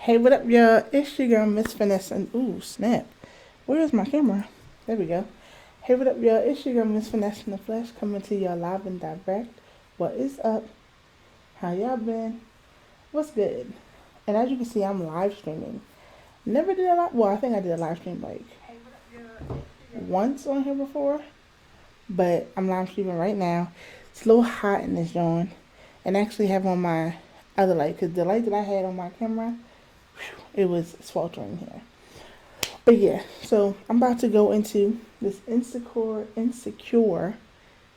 Hey, what up, y'all? It's your girl, Miss Vanessa. And ooh, snap. Where's my camera? There we go. Hey, what up, y'all? It's your girl, Miss Vanessa in the flesh, coming to y'all live and direct. What is up? How y'all been? What's good? And as you can see, I'm live streaming. Never did a live. Well, I think I did a live stream like once on here before, but I'm live streaming right now. It's a little hot in this joint, and I actually have on my other light because the light that I had on my camera, it was sweltering here. But yeah, so I'm about to go into this Insecure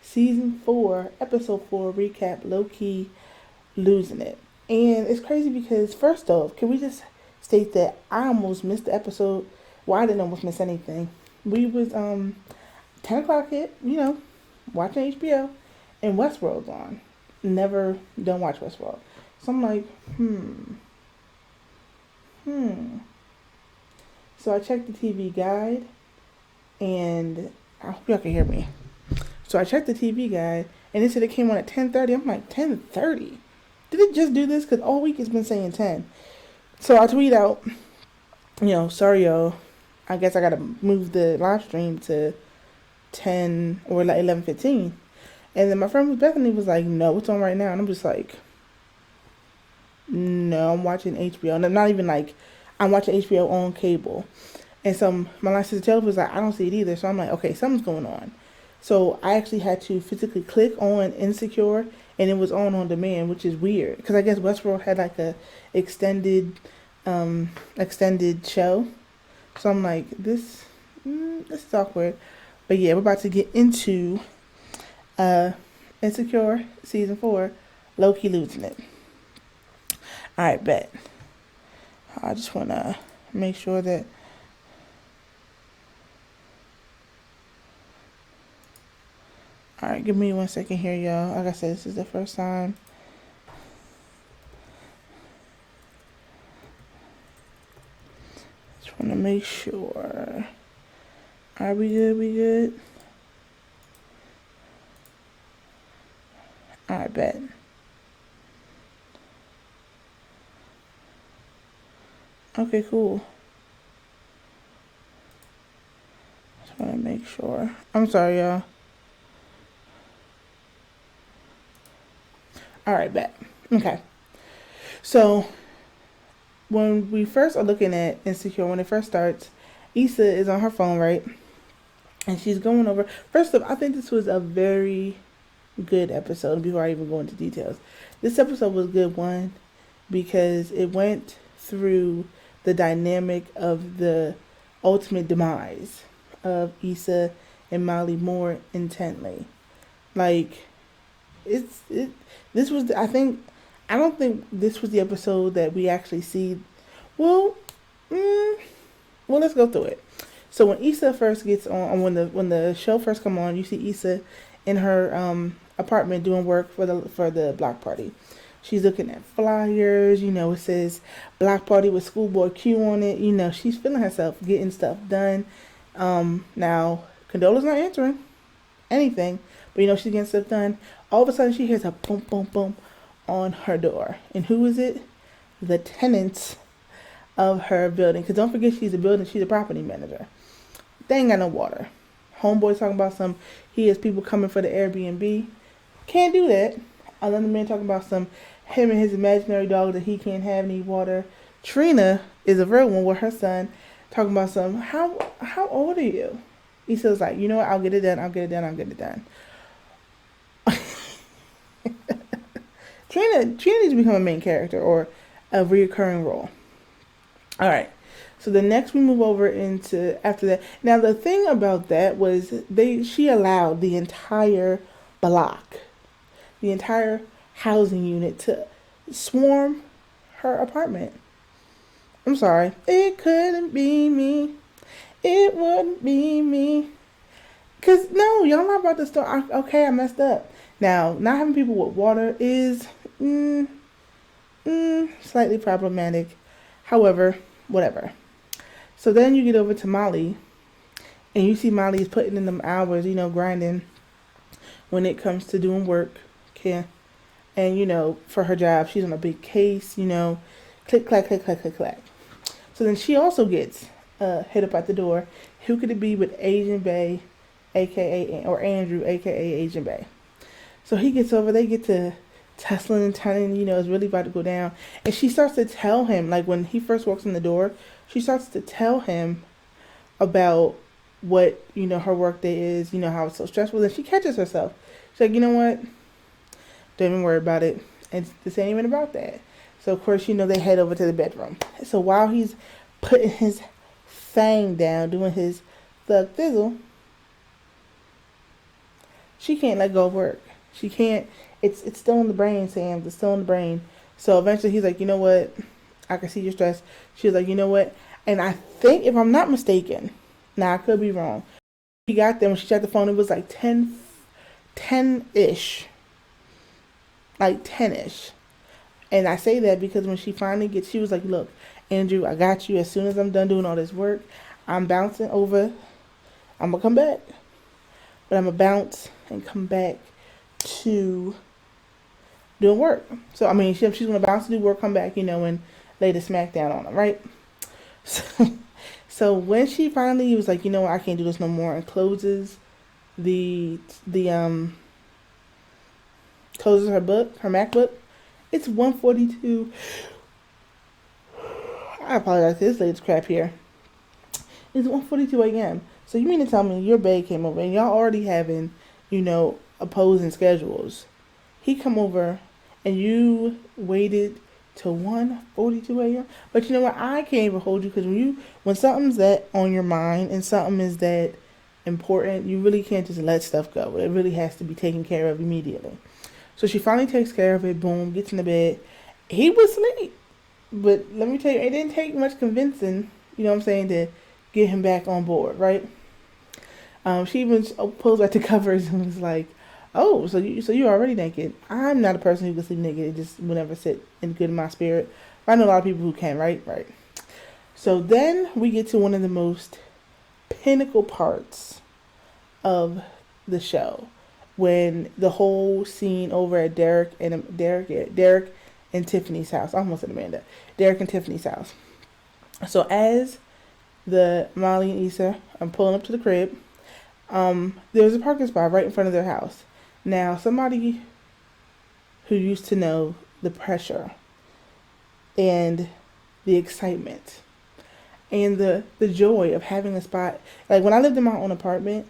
season 4, episode 4 recap, low key losing it. And it's crazy because first off, can we just state that I almost missed the episode? Well, I didn't almost miss anything. We was 10 o'clock hit, watching HBO, and Westworld's on. Never don't watch Westworld. So I'm like, So I checked the TV guide, and I hope y'all can hear me. So I checked the TV guide, and it said it came on at 10:30. I'm like, 10:30? Did it just do this? Because all week it's been saying 10. So I tweet out, sorry, y'all. I guess I got to move the live stream to 10 or like 11:15. And then my friend Bethany was like, no, it's on right now. And I'm just like, no, I'm watching HBO. And I'm not even like, I'm watching HBO on cable. And so my line sister Taylor was like, I don't see it either. So I'm like, okay, something's going on. So I actually had to physically click on Insecure, and it was on demand, which is weird. Because I guess Westworld had like a extended show. So I'm like, this is awkward. But yeah, we're about to get into Insecure season 4, low-key losing it. Alright, bet. I just want to make sure that alright, give me 1 second here, y'all. Like I said, this is the first time. Just want to make sure. Are we good? We good? Alright, bet. Okay, cool. Just want to make sure. I'm sorry, y'all. Alright, bet. Okay. So, when we first are looking at Insecure, when it first starts, Issa is on her phone, right? And she's going over. First off, I think this was a very good episode before I even go into details. This episode was a good one because it went through the dynamic of the ultimate demise of Issa and Molly more intently. Like, this was, I don't think this was the episode that we actually see. Well, let's go through it. So when Issa first gets on, when the show first come on, you see Issa in her apartment doing work for the block party. She's looking at flyers, it says block party with Schoolboy Q on it. She's feeling herself, getting stuff done. Now, Condola's not answering anything, but she's getting stuff done. All of a sudden, she hears a boom, boom, boom on her door. And who is it? The tenants of her building. Because don't forget, she's a property manager. They ain't got no water. Homeboy's talking about he has people coming for the Airbnb. Can't do that. Another man talking about him and his imaginary dog that he can't have any water. Trina is a real one with her son talking about how old are you? He says like, you know what, I'll get it done. Trina needs to become a main character or a reoccurring role. Alright. So the next we move over into after that. Now the thing about that was she allowed the entire block, the entire housing unit to swarm her apartment. I'm sorry. It couldn't be me. It wouldn't be me. Cause no, y'all not about to start. Okay, I messed up. Now, not having people with water is slightly problematic. However, whatever. So then you get over to Molly, and you see Molly is putting in them hours, grinding when it comes to doing work. Okay. And, for her job, she's on a big case, Click, clack, click, clack, click, clack. So then she also gets hit up at the door. Who could it be but Asian Bay, aka, or Andrew, aka Asian Bay? So he gets over, they get to tussling and turning, it's really about to go down. And she starts to tell him, like when he first walks in the door, she starts to tell him about what, her work day is, how it's so stressful. And she catches herself. She's like, you know what? Don't even worry about it. And this ain't even about that. So, of course, they head over to the bedroom. So while he's putting his thing down, doing his thug thizzle, she can't let go of work. She can't. It's still in the brain, Sam. It's still in the brain. So eventually he's like, you know what? I can see your stress. She was like, you know what? And I think, if I'm not mistaken, now I could be wrong, she got there when she checked the phone, it was like 10-ish. Like 10-ish. And I say that because when she finally gets, she was like, look, Andrew, I got you. As soon as I'm done doing all this work, I'm bouncing over. I'm going to come back. But I'm going to bounce and come back to doing work. So, I mean, she's going to bounce and do work, come back, and lay the smack down on him, right? So when she finally was like, you know what, I can't do this no more, and closes closes her MacBook, it's 1:42. I apologize, this lady's crap here. It's 1:42 a.m. So you mean to tell me your babe came over and y'all already having, opposing schedules. He come over and you waited till 1:42 a.m. But you know what? I can't even hold you, because when something's that on your mind and something is that important, you really can't just let stuff go. It really has to be taken care of immediately. So she finally takes care of it. Boom, gets in the bed. He was asleep. But let me tell you, it didn't take much convincing, to get him back on board, right? She even pulls back the covers and was like, oh, so you're already naked. I'm not a person who can sleep naked. It just will never sit in good in my spirit. But I know a lot of people who can, right? Right. So then we get to one of the most pinnacle parts of the show, when the whole scene over at Derek and Tiffany's house. I almost said Amanda. Derek and Tiffany's house. So as the Molly and Issa are pulling up to the crib, there's a parking spot right in front of their house. Now, somebody who used to know the pressure and the excitement and the joy of having a spot, like when I lived in my own apartment,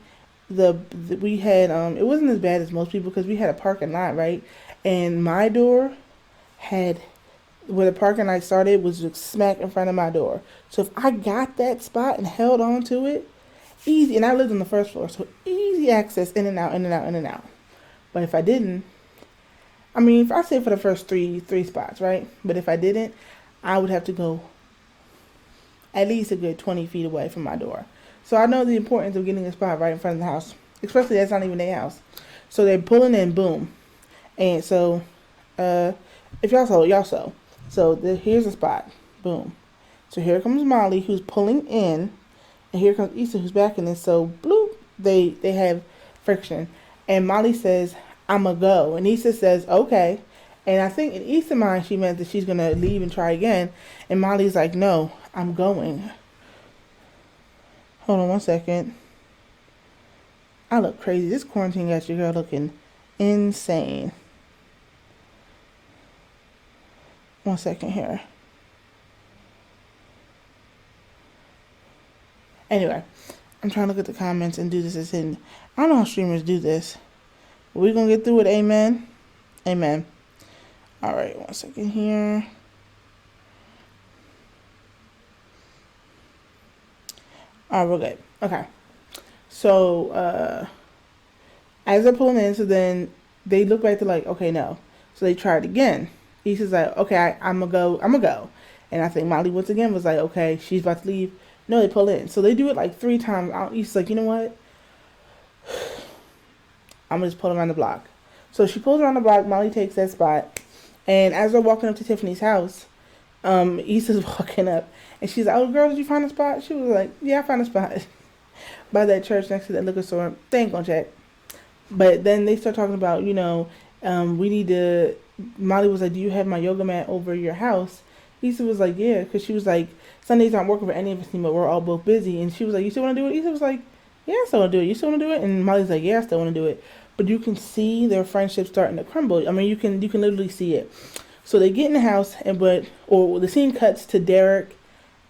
we had it wasn't as bad as most people, because we had a parking lot, right? And my door had, where the parking lot started was just smack in front of my door. So if I got that spot and held on to it, easy, and I lived on the first floor, so easy access, in and out, in and out, in and out. But if I didn't, I mean, if I say for the first three spots, right? But if I didn't, I would have to go at least a good 20 feet away from my door. So I know the importance of getting a spot right in front of the house, especially that's not even their house. So they're pulling in, boom. And so, if y'all saw. So here's a spot, boom. So here comes Molly, who's pulling in, and here comes Issa, who's backing in. So, bloop, they have friction. And Molly says, I'ma go. And Issa says, okay. And I think in Issa's mind, she meant that she's going to leave and try again. And Molly's like, no, I'm going. Hold on 1 second. I look crazy. This quarantine got your girl looking insane. 1 second here. Anyway, I'm trying to look at the comments and do this as hidden. I don't know how streamers do this. We're going to get through it. Amen. Amen. All right, 1 second here. All right, we're good. Okay. So, as they're pulling in, so then they look back to like, okay, no. So they try it again. Issa's like, okay, I'm going to go. And I think Molly once again was like, okay, she's about to leave. No, they pull in. So they do it like 3 times. Issa's like, you know what? I'm going to just pull around the block. So she pulls around the block. Molly takes that spot. And as they're walking up to Tiffany's house, Issa's walking up. And she's like, oh, girl, did you find a spot? She was like, yeah, I found a spot by that church next to that liquor store. They ain't gonna check. But then they start talking about, we need to, Molly was like, do you have my yoga mat over your house? Issa was like, yeah, because she was like, Sundays aren't working for any of us anymore. We're all both busy. And she was like, you still want to do it? Issa was like, yeah, I still want to do it. You still want to do it? And Molly's like, yeah, I still want to do it. But you can see their friendship starting to crumble. I mean, you can literally see it. So they get in the house, and or the scene cuts to Derek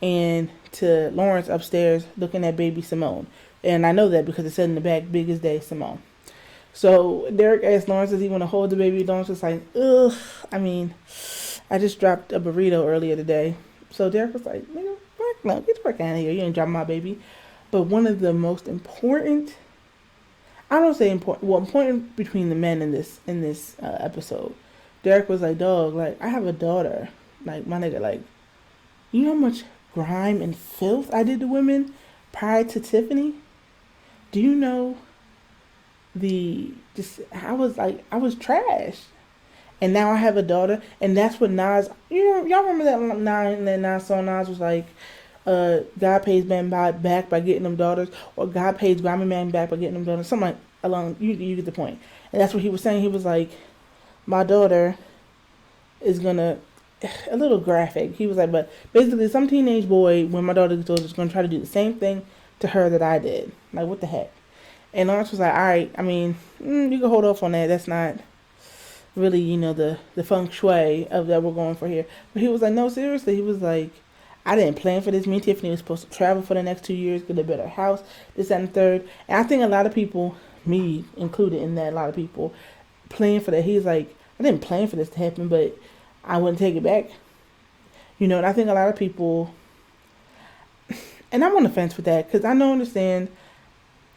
and to Lawrence upstairs looking at baby Simone. And I know that because it said in the back, biggest day, Simone. So Derek asked Lawrence, does he want to hold the baby? Lawrence was like, ugh. I mean, I just dropped a burrito earlier today. So Derek was like, nigga, fuck no, get the fuck out of here. You ain't dropping my baby. But one of the most important, I don't say important, well, important between the men in this episode. Derek was like, dog, like, I have a daughter. Like, my nigga, like, you know how much grime and filth I did to women prior to Tiffany? Do you know I was trash. And now I have a daughter, and that's what Nas. Y'all remember that Nas song? Nas was like, "God pays man back by getting them daughters," or "God pays Grammy man back by getting them daughters." Something like along. You get the point. And that's what he was saying. He was like, "My daughter is gonna." A little graphic. He was like, but basically, some teenage boy, when my daughter gets older, is gonna try to do the same thing to her that I did. Like, what the heck? And Lawrence was like, all right. I mean, you can hold off on that. That's not really, the feng shui of that we're going for here. But he was like, no, seriously. He was like, I didn't plan for this. Me and Tiffany was supposed to travel for the next 2 years, get a better house, this, that, and the third. And I think a lot of people, me included in that, a lot of people plan for that. He's like, I didn't plan for this to happen, but I wouldn't take it back. And I think a lot of people, and I'm on the fence with that because I don't understand.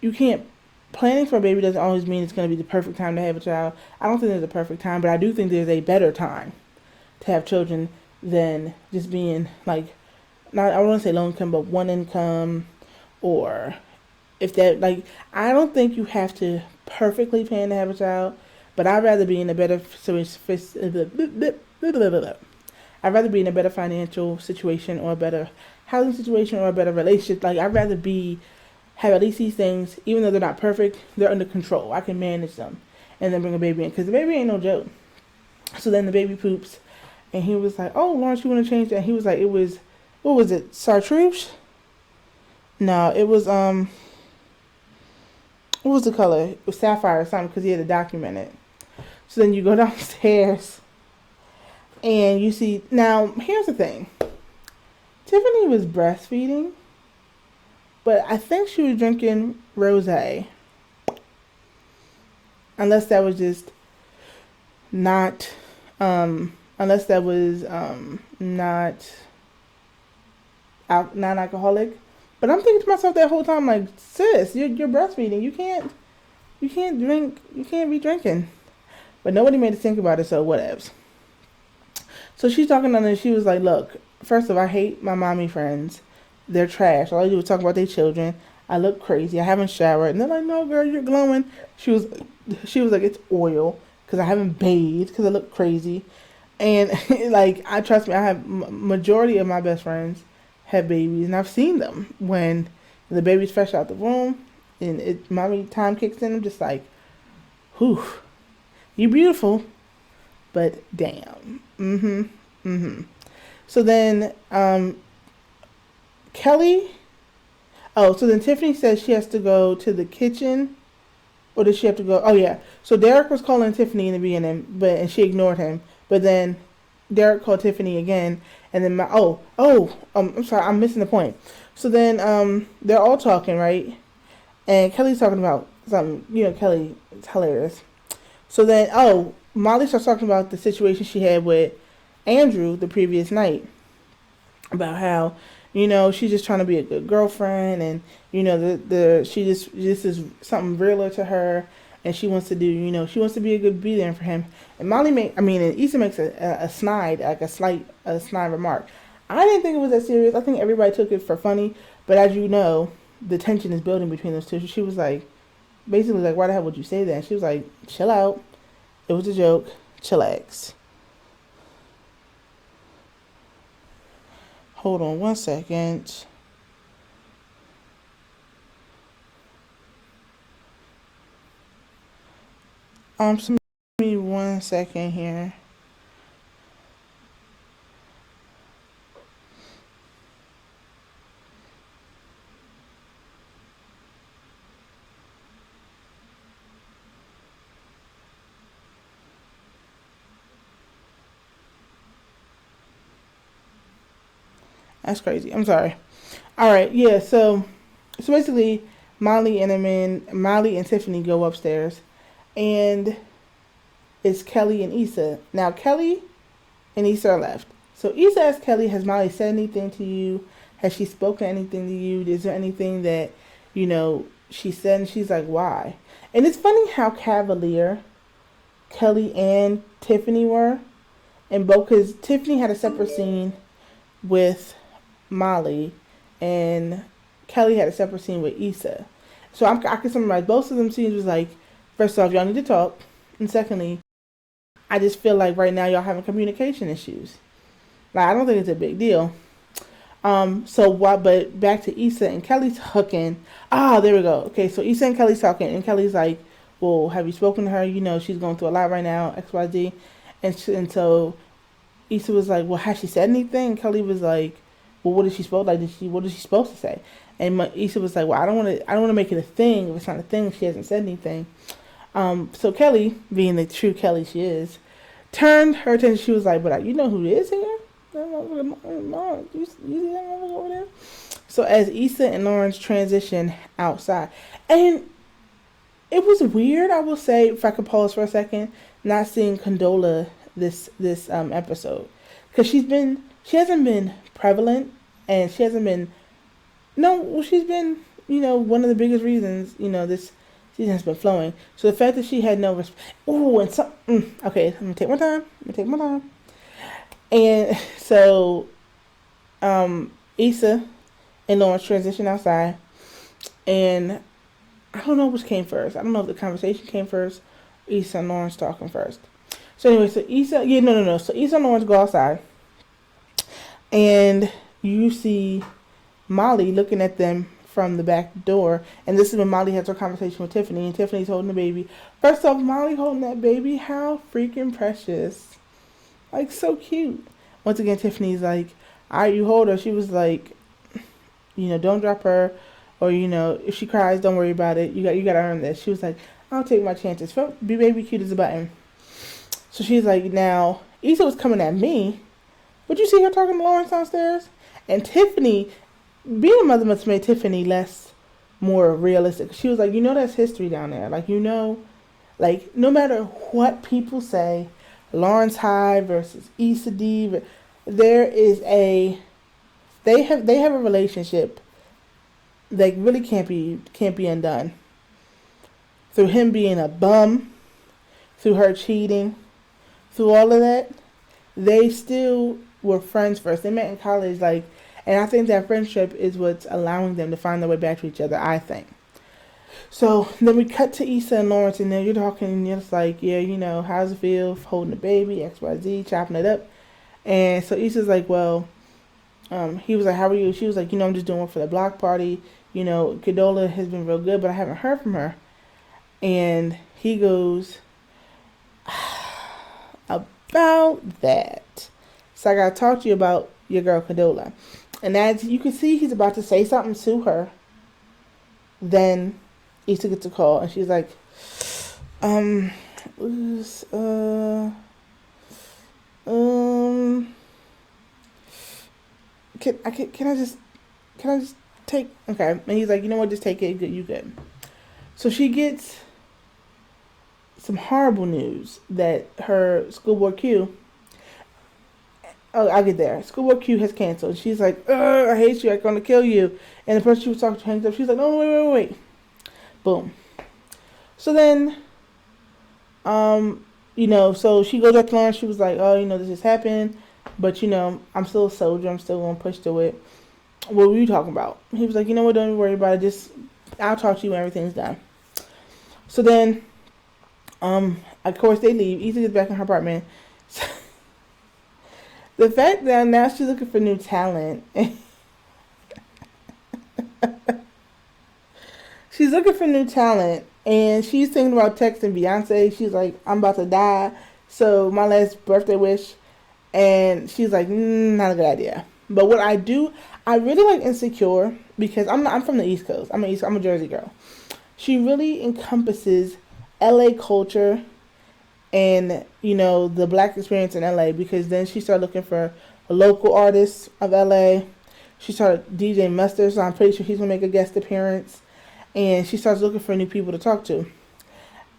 You can't planning for a baby doesn't always mean it's going to be the perfect time to have a child. I don't think there's a perfect time, but I do think there's a better time to have children than just being like, not I don't want to say low income, but one income, or if that like I don't think you have to perfectly plan to have a child, but I'd rather be in a better I'd rather be in a better financial situation or a better housing situation or a better relationship. Like I'd rather be have at least these things, even though they're not perfect, they're under control. I can manage them, and then bring a baby in because the baby ain't no joke. So then the baby poops, and he was like, "Oh, Lawrence, you want to change that?" And he was like, "It was, what was it, chartreuse? No, it was what was the color? It was sapphire or something because he had to document it." So then you go downstairs, and you see. Now here's the thing: Tiffany was breastfeeding, but I think she was drinking rosé, unless that was just not, unless that was not non-alcoholic. But I'm thinking to myself that whole time, like, sis, you're breastfeeding. You can't be drinking. But nobody made us think about it, so whatevs. So she's talking to them, and she was like, look, first of all, I hate my mommy friends. They're trash. All I do is talk about their children. I look crazy. I haven't showered. And they're like, no, girl, you're glowing. She was like, it's oil because I haven't bathed because I look crazy. And like, I trust me, I have majority of my best friends have babies, and I've seen them when the baby's fresh out the womb, and mommy time kicks in. I'm just like, whew, you beautiful, but damn. So then, Kelly. Oh, so then Tiffany says she has to go to the kitchen, or does she have to go? Oh yeah. So Derek was calling Tiffany in the beginning, and she ignored him. But then Derek called Tiffany again, and then I'm sorry, I'm missing the point. So then they're all talking, right? And Kelly's talking about something. Kelly, it's hilarious. So then Molly starts talking about the situation she had with Andrew the previous night, about how she's just trying to be a good girlfriend, and the she just this is something realer to her, and she wants to do she wants to be a good be there for him. And Issa makes a snide, like a snide remark. I didn't think it was that serious. I think everybody took it for funny, but as you know, the tension is building between those two. She was like, basically like, why the hell would you say that? And she was like, chill out. It was a joke. Chillax. Hold on one second. Give me 1 second here. That's crazy. I'm sorry. All right, yeah. So basically, Molly and Tiffany go upstairs, and it's Kelly and Issa. Now Kelly and Issa are left. So Issa asks Kelly, "Has Molly said anything to you? Has she spoken anything to you? Is there anything that she said?" And she's like, "Why?" And it's funny how cavalier Kelly and Tiffany were, and both because Tiffany had a separate scene with Molly, and Kelly had a separate scene with Issa. So I can summarize both of them scenes was like, first off, y'all need to talk, and secondly, I just feel like right now y'all having communication issues. Like I don't think it's a big deal. But back to Issa and Kelly talking. Ah, there we go. Okay, so Issa and Kelly's talking, and Kelly's like, "Well, have you spoken to her? She's going through a lot right now, XYZ." And so Issa was like, "Well, has she said anything?" And Kelly was like, "Well, what did she supposed like? What is she supposed to say?" And Issa was like, "Well, I don't want to make it a thing. If it's not a thing, she hasn't said anything." So Kelly, being the true Kelly she is, turned her attention. She was like, "But you know who it is here? You see that over there?" So as Issa and Lawrence transition outside, and it was weird, I will say, if I could pause for a second, not seeing Condola this episode, because she hasn't been prevalent, and she hasn't been she's been one of the biggest reasons this season has been flowing. So the fact that she had no respect. Oh, and some. Okay, I'm gonna take my time. And so, Issa and Lawrence transition outside, and I don't know which came first. I don't know if the conversation came first, Issa and Lawrence talking first. So anyway, so Issa, no. So Issa and Lawrence go outside, and you see Molly looking at them from the back door, and this is when Molly has her conversation with Tiffany, and Tiffany's holding the baby. First off, Molly holding that baby, how freaking precious. Like, so cute. Once again, Tiffany's like, "All right, you hold her." She was like, "Don't drop her, or if she cries, don't worry about it. You got to earn this." She was like, "I'll take my chances. Be baby cute as a button." So she's like, now Issa was coming at me, but you see her talking to Lawrence downstairs, and Tiffany, being a mother must make Tiffany more realistic. She was like, that's history down there. Like, like no matter what people say, Lawrence High versus Issa D, there is they have a relationship that really can't be undone. Through him being a bum, through her cheating, through all of that, they still were friends first. They met in college, and I think that friendship is what's allowing them to find their way back to each other, I think. So then we cut to Issa and Lawrence, and then you're talking, and you're just like, yeah, how's it feel holding a baby, XYZ, chopping it up. And so Issa's like, well, he was like, how are you? She was like, I'm just doing one for the block party. Condola has been real good, but I haven't heard from her. And he goes, about that. So I got to talk to you about your girl Condola. And as you can see, he's about to say something to her. Then Issa gets a call, and she's like, can I just take, okay. And he's like, you know what, just take it, good, you good. So she gets some horrible news that her schoolboard Q, I'll get there. Schoolboard Q has canceled. She's like, I hate you, I'm gonna kill you. And the person she was talking to hangs up. She's like, no, wait. Boom. So then, so she goes back to Lawrence. She was like, oh, this has happened, but I'm still a soldier. I'm still gonna push through it. What were you talking about? He was like, you know what, don't worry about it. I'll talk to you when everything's done. So then, of course they leave. Issa gets back in her apartment. The fact that now she's looking for new talent. She's looking for new talent, and she's thinking about texting Beyonce. She's like, I'm about to die, so my last birthday wish. And she's like, not a good idea. But what I really like Insecure, because I'm from the East Coast. I'm a Jersey girl. She really encompasses LA culture and, the black experience in LA, because then she started looking for local artists of LA. She started DJing Mustard, so I'm pretty sure he's gonna make a guest appearance. And she starts looking for new people to talk to.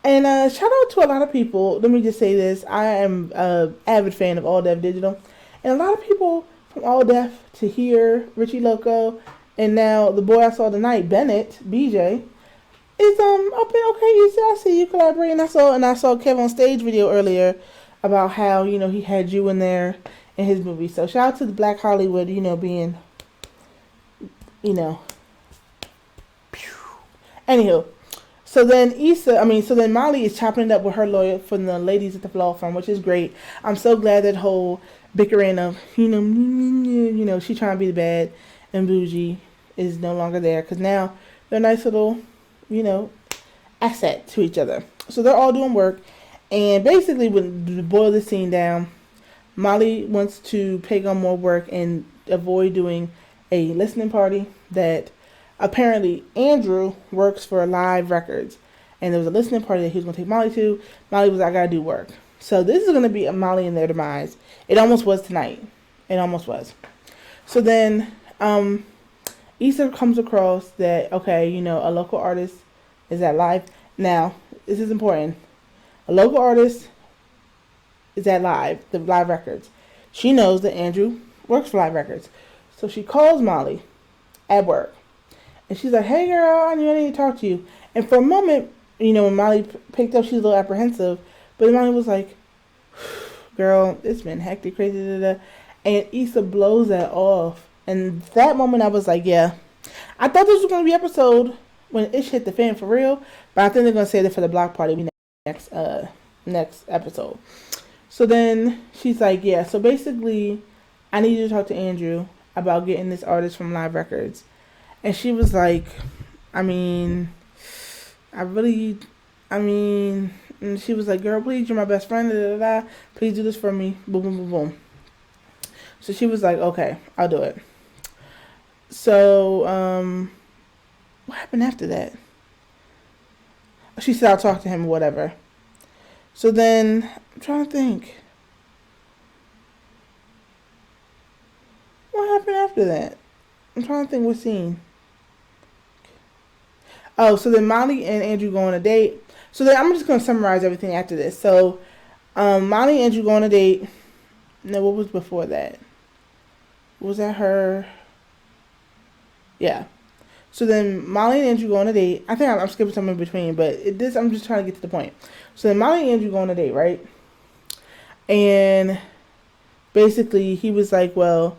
And shout out to a lot of people. Let me just say this: I am an avid fan of All Def Digital, and a lot of people from All Def to here, Richie Loco, and now the boy I saw tonight, Bennett, BJ, is up in okay. I see you collaborating. I saw Kevin on stage video earlier about how he had you in there in his movie. So shout out to the Black Hollywood, being you know. Anywho, so then Molly is chopping it up with her lawyer from the ladies at the law firm, which is great. I'm so glad that whole bickering of she trying to be the bad and bougie is no longer there, because now they're a nice little asset to each other. So they're all doing work, and basically, when to boil the scene down, Molly wants to take on more work and avoid doing a listening party that apparently Andrew works for Live Records, and there was a listening party that he was going to take Molly to. Molly was like, I got to do work. So this is going to be a Molly and their demise. It almost was tonight. It almost was. So then Issa comes across that, okay, a local artist is at Live. Now, this is important. A local artist is at the Live Records. She knows that Andrew works for Live Records. So she calls Molly at work. And she's like, hey, girl, I need to talk to you. And for a moment, when Molly picked up, she was a little apprehensive. But then Molly was like, girl, it's been hectic, crazy, da, da. And Issa blows that off. And that moment, I was like, yeah. I thought this was going to be episode when Ish hit the fan for real. But I think they're going to say that for the block party next episode. So then she's like, yeah. So basically, I need you to talk to Andrew about getting this artist from Live Records. And she was like, and she was like, girl, please, you're my best friend, da, da, da. Please do this for me, boom, boom, boom, boom. So she was like, okay, I'll do it. So, what happened after that? She said, I'll talk to him or whatever. So then, I'm trying to think. What happened after that? I'm trying to think what scene. Oh, so then Molly and Andrew go on a date. So then I'm just going to summarize everything after this. So, Molly and Andrew go on a date. No, what was before that? Was that her? Yeah. So then Molly and Andrew go on a date. I think I'm skipping something in between, but I'm just trying to get to the point. So then Molly and Andrew go on a date, right? And basically he was like, well,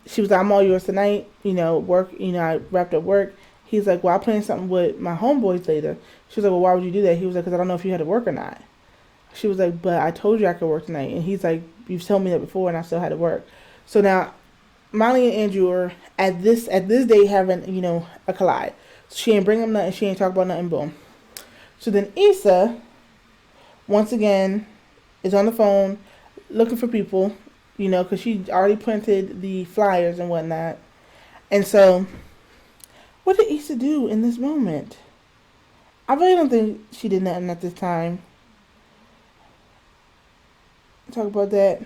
she was like, I'm all yours tonight. Work, I wrapped up work. He's like, well, I planned something with my homeboys later. She was like, well, why would you do that? He was like, because I don't know if you had to work or not. She was like, but I told you I could work tonight. And he's like, you've told me that before and I still had to work. So now Molly and Andrew are at this date having, a collide. So she ain't bring him nothing. She ain't talk about nothing. Boom. So then Issa, once again, is on the phone looking for people, because she already printed the flyers and whatnot. And so, what did Issa do in this moment? I really don't think she did nothing at this time. Talk about that.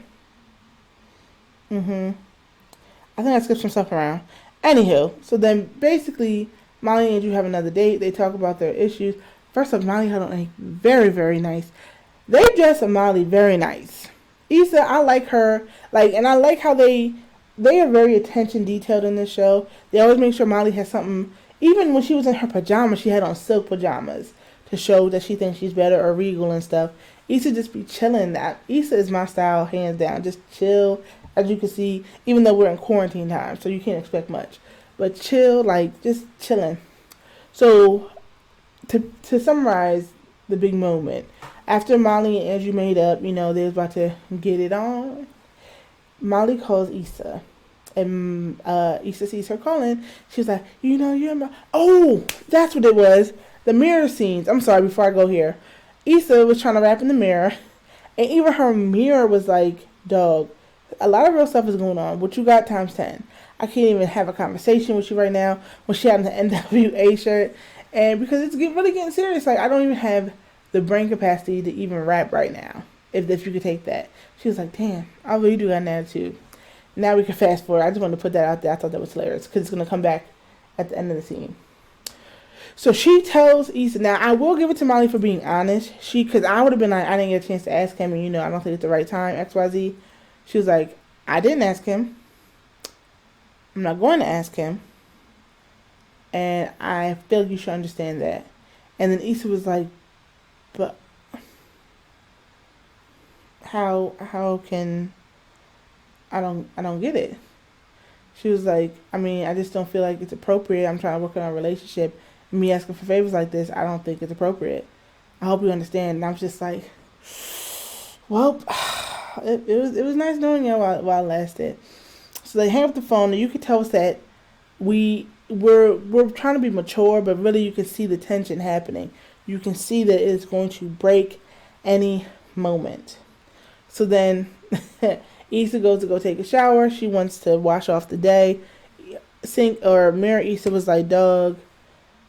I think I skipped some stuff around. Anywho, so then basically, Molly and Andrew have another date. They talk about their issues. First off, Molly had on a very, very nice. They dress Molly very nice. Issa, I like her. And I like how they are very attention detailed in this show. They always make sure Molly has something. Even when she was in her pajamas, she had on silk pajamas to show that she thinks she's better or regal and stuff. Issa just be chilling. That Issa is my style, hands down. Just chill, as you can see, even though we're in quarantine time, so you can't expect much. But chill, just chilling. So, to summarize the big moment, after Molly and Andrew made up, they was about to get it on, Molly calls Issa. And Issa sees her calling. She was like, you're my... Oh, that's what it was. The mirror scenes. I'm sorry, before I go here. Issa was trying to rap in the mirror. And even her mirror was like, dog, a lot of real stuff is going on. What you got times 10. I can't even have a conversation with you right now when she had the NWA shirt. And because it's really getting serious. I don't even have the brain capacity to even rap right now. If you could take that. She was like, damn, I really do got an attitude. Now we can fast forward. I just wanted to put that out there. I thought that was hilarious because it's going to come back at the end of the scene. So she tells Issa. Now I will give it to Molly for being honest. Because I would have been like, I didn't get a chance to ask him, and I don't think it's the right time. XYZ. She was like, I didn't ask him. I'm not going to ask him. And I feel like you should understand that. And then Issa was like, but how can I don't get it. She was like, I mean, I just don't feel like it's appropriate. I'm trying to work on our relationship. Me asking for favors like this, I don't think it's appropriate. I hope you understand. And I was just like, well, it was nice knowing you while it lasted. So they hang up the phone, and you could tell us that we're trying to be mature, but really you can see the tension happening. You can see that it's going to break any moment. So then Issa goes to go take a shower. She wants to wash off the day. Mirror Issa was like, Doug,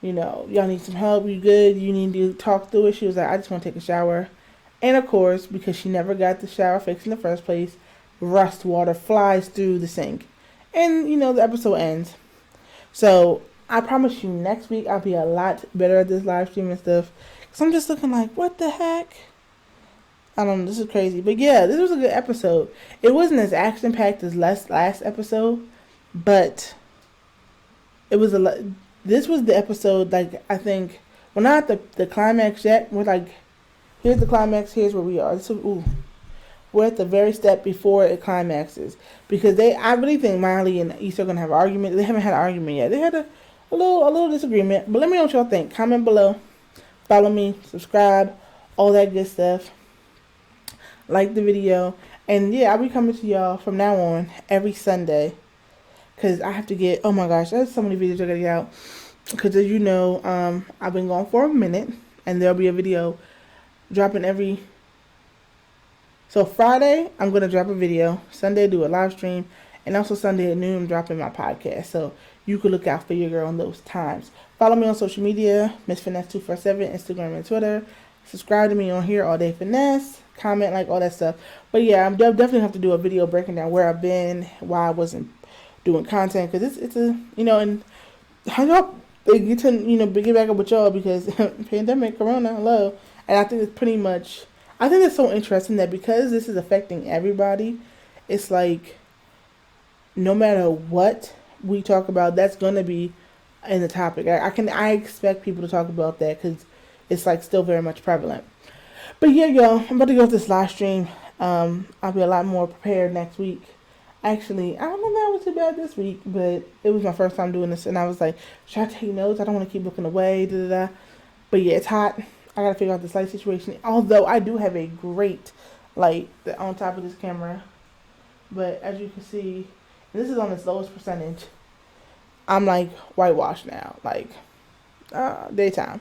y'all need some help. You good? You need to talk through it. She was like, I just want to take a shower. And of course, because she never got the shower fixed in the first place, rust water flies through the sink. And, the episode ends. So I promise you next week I'll be a lot better at this live stream and stuff. Because I'm just looking like, what the heck? I don't know, this is crazy. But yeah, this was a good episode. It wasn't as action-packed as last episode, but it was this was the episode, like, I think, well, not the climax yet. We're like, here's the climax, here's where we are. We're at the very step before it climaxes. Because I really think Miley and Issa are going to have an argument. They haven't had an argument yet. They had a little disagreement. But let me know what y'all think. Comment below. Follow me. Subscribe. All that good stuff. Like the video. And yeah, I'll be coming to y'all from now on every Sunday. Because I have to get, oh my gosh, there's so many videos I got to get out. Because as you know, I've been gone for a minute. And there'll be a video dropping every... So Friday, I'm going to drop a video. Sunday, do a live stream. And also Sunday at noon, I'm dropping my podcast. So you can look out for your girl on those times. Follow me on social media, Miss Finesse247, Instagram and Twitter. Subscribe to me on here, All Day Finesse. Comment, like, all that stuff. But yeah, I'm definitely have to do a video breaking down where I've been, why I wasn't doing content. Because it's a, and hung up, get to, get back up with y'all because pandemic, corona, hello. And I think it's pretty much... I think it's so interesting that because this is affecting everybody, it's like no matter what we talk about, that's going to be in the topic. I expect people to talk about that because it's like still very much prevalent. But yeah, y'all, I'm about to go to this live stream. I'll be a lot more prepared next week. Actually, I don't know that was too bad this week, but it was my first time doing this, and I was like, should I take notes? I don't want to keep looking away. But yeah, it's hot. I gotta figure out this light situation. Although I do have a great light on top of this camera. But as you can see, this is on its lowest percentage. I'm like whitewashed now. Like daytime.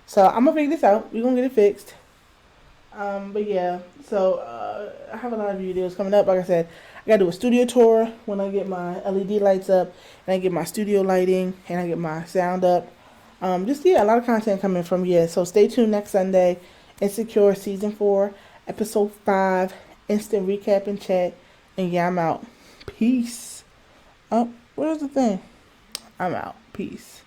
So I'm gonna figure this out. We're gonna get it fixed. But yeah, so I have a lot of videos coming up. Like I said, I gotta do a studio tour when I get my LED lights up and I get my studio lighting and I get my sound up. A lot of content coming from so stay tuned next Sunday. Insecure Season 4, Episode 5, instant recap and chat. And yeah, I'm out. Peace. Oh, where's the thing? I'm out. Peace.